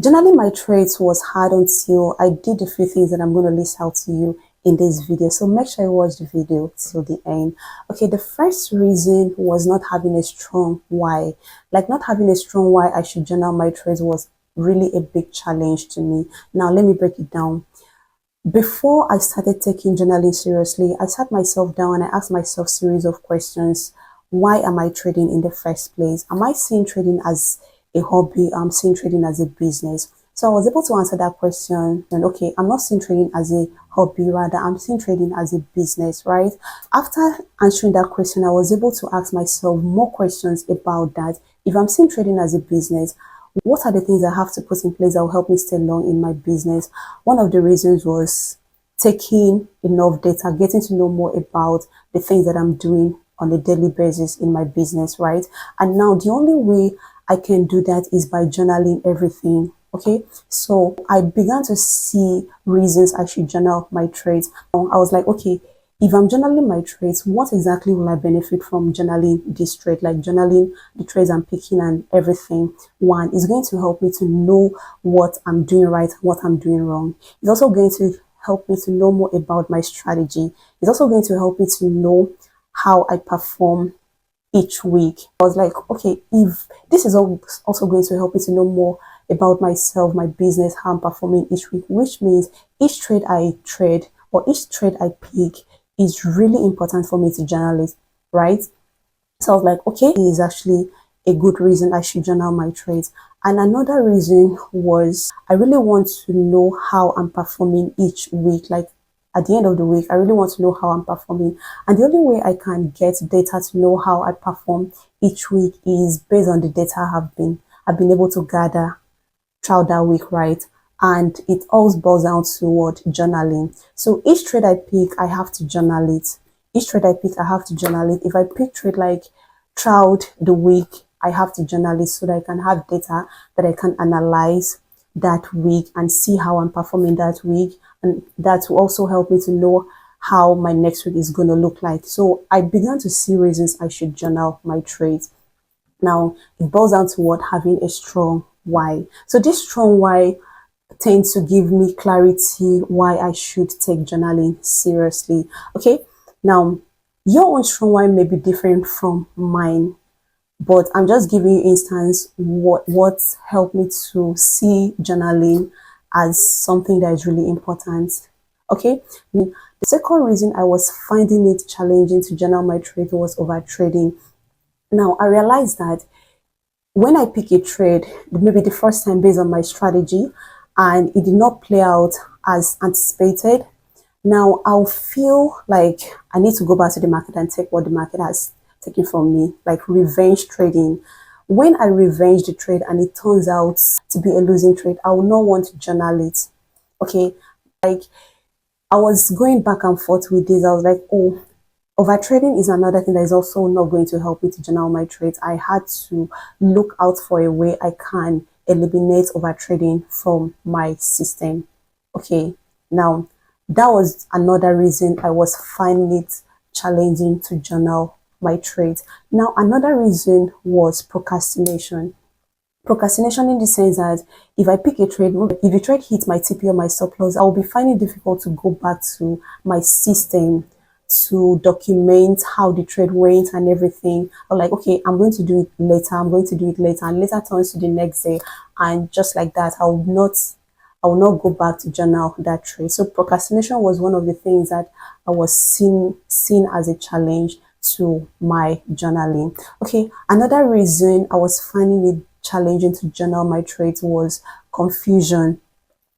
Journaling my trades was hard until I did a few things that I'm going to list out to you in this video. So make sure you watch the video till the end. Okay, the first reason was not having a strong why. Like not having a strong why I should journal my trades was really a big challenge to me. Now let me break it down. Before I started taking journaling seriously, I sat myself down and I asked myself a series of questions. Why am I trading in the first place? Am I seeing trading as a hobby? I'm seeing trading as a business. So I was able to answer that question. And okay, I'm not seeing trading as a hobby, rather I'm seeing trading as a business, right? After answering that question, I was able to ask myself more questions about that. If I'm seeing trading as a business, what are the things I have to put in place that will help me stay long in my business? One of the reasons was taking enough data, getting to know more about the things that I'm doing on a daily basis in my business, right? And now the only way I can do that is by journaling everything. Okay, so I began to see reasons I should journal my trades. I was like, okay, if I'm journaling my trades, what exactly will I benefit from journaling this trade? Like journaling the trades I'm picking and everything. One, is going to help me to know what I'm doing right, what I'm doing wrong. It's also going to help me to know more about my strategy. It's also going to help me to know how I perform each week. I was like, okay, if this is also going to help me to know more about myself, my business, how I'm performing each week, which means each trade I trade or each trade I pick is really important for me to journal it, right? So I was like, okay, it is actually a good reason I should journal my trades. And another reason was I really want to know how I'm performing each week. Like at the end of the week, I really want to know how I'm performing. And the only way I can get data to know how I perform each week is based on the data I've been able to gather throughout that week, right? And it all boils down to what? Journaling. So each trade I pick, I have to journal it. Each trade I pick, I have to journal it. If I pick trade like throughout the week, I have to journal it so that I can have data that I can analyze that week and see how I'm performing that week. And that will also help me to know how my next week is going to look like. So I began to see reasons I should journal my trades. Now, it boils down to what? Having a strong why. So this strong why tends to give me clarity why I should take journaling seriously. Okay, now your own strong why may be different from mine, but I'm just giving you instance what helped me to see journaling as something that is really important. Okay, the second reason I was finding it challenging to journal my trade was overtrading. Now I realized that when I pick a trade, maybe the first time based on my strategy, and it did not play out as anticipated, now I'll feel like I need to go back to the market and take what the market has taken from me, like revenge trading. When I revenge the trade and it turns out to be a losing trade, I will not want to journal it. Okay, like I was going back and forth with this. I was like, oh, overtrading is another thing that is also not going to help me to journal my trades. I had to look out for a way I can eliminate overtrading from my system. Okay, now that was another reason I was finding it challenging to journal my trades. Now another reason was procrastination. Procrastination in the sense that if I pick a trade, if the trade hits my TP or my stop loss, I'll be finding it difficult to go back to my system to document how the trade went and everything. I'm like, okay, I'm going to do it later. I'm going to do it later, and later turns to the next day, and just like that, I will not go back to journal that trade. So procrastination was one of the things that I was seen as a challenge to my journaling. Okay, another reason I was finding it challenging to journal my trades was confusion.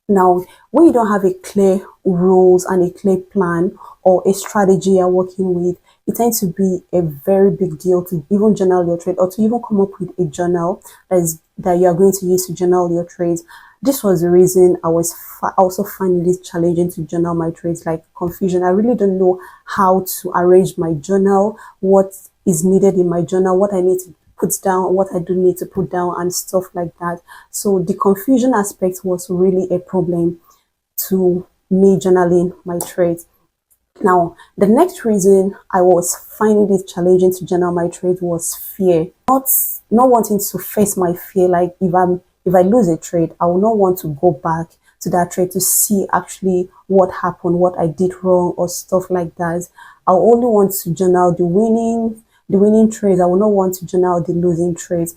Now, when you don't have a clear rules and a clear plan or a strategy you're working with, it tends to be a very big deal to even journal your trade or to even come up with a journal that you are going to use to journal your trades. This was the reason I was also finding this challenging to journal my trades, like confusion. I really don't know how to arrange my journal, what is needed in my journal, what I need to put down, what I do need to put down, and stuff like that. So the confusion aspect was really a problem to me journaling my trades. Now, the next reason I was finding it challenging to journal my trades was fear. Not wanting to face my fear. Like if if I lose a trade, I will not want to go back to that trade to see actually what happened, what I did wrong or stuff like that. I only want to journal the winning trades. I will not want to journal the losing trades.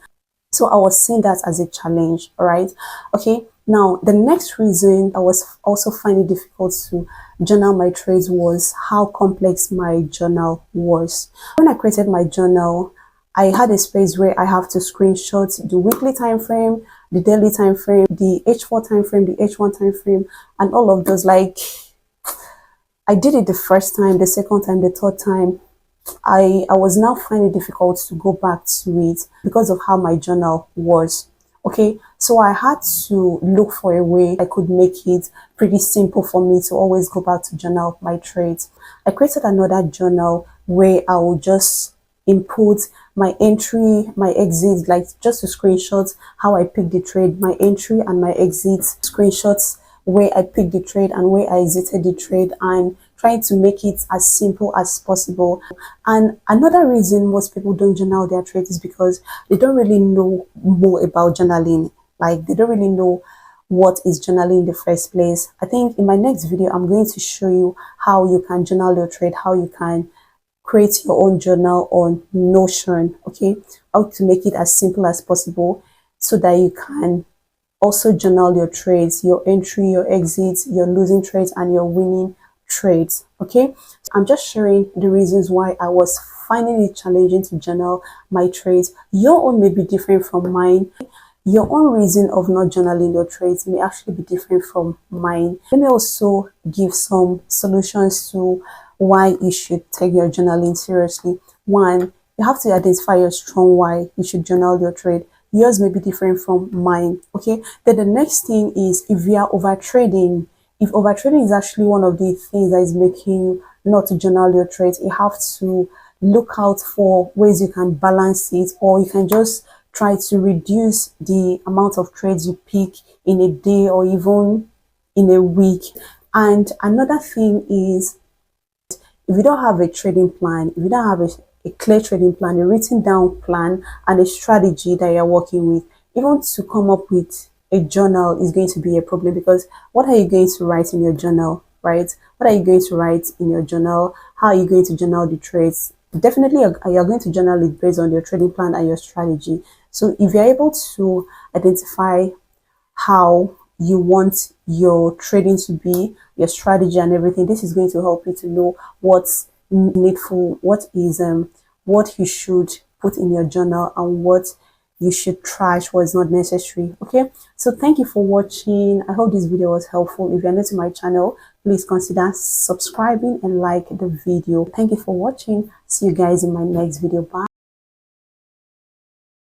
So I was seeing that as a challenge, all right? Okay, now the next reason I was also finding it difficult to journal my trades was how complex my journal was. When I created my journal, I had a space where I have to screenshot the weekly time frame, the daily time frame, the H4 time frame, the H1 time frame, and all of those. Like, I did it the first time, the second time, the third time. I was now finding it difficult to go back to it because of how my journal was. Okay, so I had to look for a way I could make it pretty simple for me to always go back to journal my trades. I created another journal where I will just input my entry, my exit, like just to screenshot how I picked the trade, my entry and my exit, screenshots where I picked the trade and where I exited the trade, and trying to make it as simple as possible. And another reason most people don't journal their trades is because they don't really know more about journaling. Like, they don't really know what is journaling in the first place. I think in my next video, I'm going to show you how you can journal your trade, how you can create your own journal on Notion, okay? How to make it as simple as possible so that you can also journal your trades, your entry, your exits, your losing trades, and your winning trades. Okay, I'm just sharing the reasons why I was finding it challenging to journal my trades. Your own may be different from mine. Your own reason of not journaling your trades may actually be different from mine. Let me also give some solutions to why you should take your journaling seriously. One, you have to identify your strong why you should journal your trade. Yours may be different from mine. Okay, then the next thing is, if you are overtrading, if overtrading is actually one of the things that is making you not to journal your trades, you have to look out for ways you can balance it, or you can just try to reduce the amount of trades you pick in a day or even in a week. And another thing is, if you don't have a trading plan, if you don't have a clear trading plan, a written down plan, and a strategy that you're working with, even to come up with a journal is going to be a problem, because what are you going to write in your journal, right? What are you going to write in your journal? How are you going to journal the trades? Definitely, you're going to journal it based on your trading plan and your strategy. So if you're able to identify how you want your trading to be, your strategy and everything, this is going to help you to know what's needful, what you should put in your journal, and what you should trash, what is not necessary. Okay, so thank you for watching. I hope this video was helpful. If you're new to my channel, please consider subscribing and like the video. Thank you for watching. See you guys in my next video. Bye.